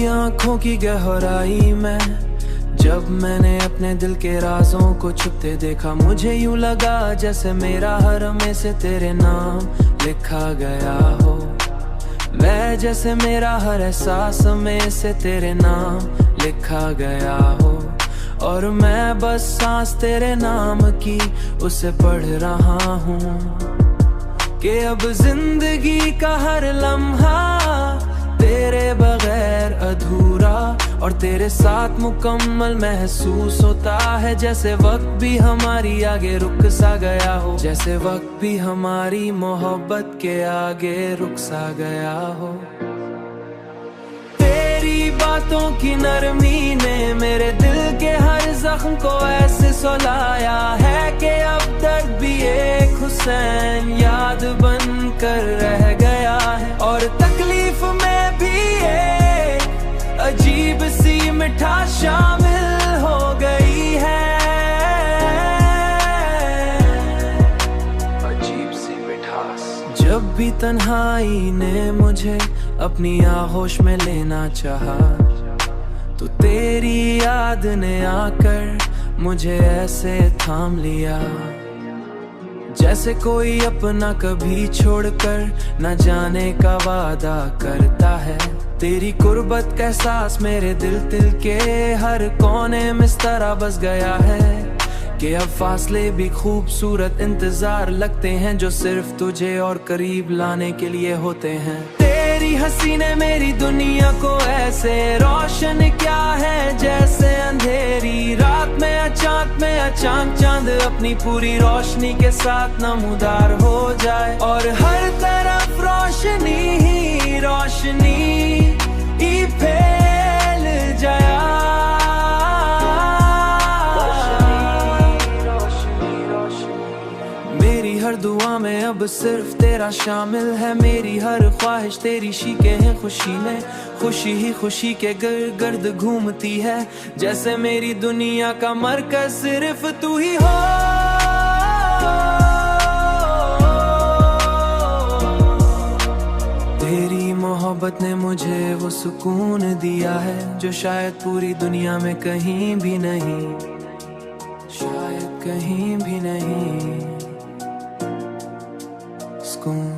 आंखों की गहराई में जब मैंने अपने दिल के राजों को छुपते देखा, मुझे यूं लगा जैसे मेरा हर में से तेरे नाम लिखा गया हो। मैं जैसे मेरा हर एहसास में से तेरे नाम लिखा गया हो। और मैं बस सांस तेरे नाम की उसे पढ़ रहा हूँ कि अब जिंदगी का हर लम्हा तेरे बगैर अधूरा और तेरे साथ मुकम्मल महसूस होता है। जैसे वक्त भी हमारी आगे रुक सा गया हो, जैसे वक्त भी हमारी मोहब्बत के आगे रुक सा गया हो। तेरी बातों की नरमी ने मेरे दिल के हर जख्म को ऐसे सुलाया है कि अब तक भी एक हुसैन याद बन कर रह गया है। और तकलीफ में भी एक अजीब सी मिठास शामिल हो गई है, अजीब सी मिठास। जब भी तन्हाई ने मुझे अपनी आगोश में लेना चाहा, तो तेरी याद ने आकर मुझे ऐसे थाम लिया, जैसे कोई अपना कभी छोड़कर न जाने का वादा करता है। तेरी कुर्बत का एहसास मेरे दिल के हर कोने में इस तरह बस गया है कि अब फासले भी खूबसूरत इंतजार लगते हैं, जो सिर्फ तुझे और करीब लाने के लिए होते हैं। तेरी हंसी ने मेरी दुनिया को ऐसे रोशन क्या है, जैसे अंधेरी रात में अचानक चांद अपनी पूरी रोशनी के साथ नमूदार हो जाए। और हर तरफ रोशनी ही रोशनी ही फैल जाए। मेरी हर दुआ में अब सिर्फ तेरा शामिल है, मेरी हर ख्वाहिश तेरी शीखे हैं खुशी में, खुशी ही खुशी के गर्द घूमती है, जैसे मेरी दुनिया का मरकज सिर्फ तू ही हो। तेरी मोहब्बत ने मुझे वो सुकून दिया है जो शायद पूरी दुनिया में कहीं भी नहीं, शायद कहीं भी नहीं। सुकून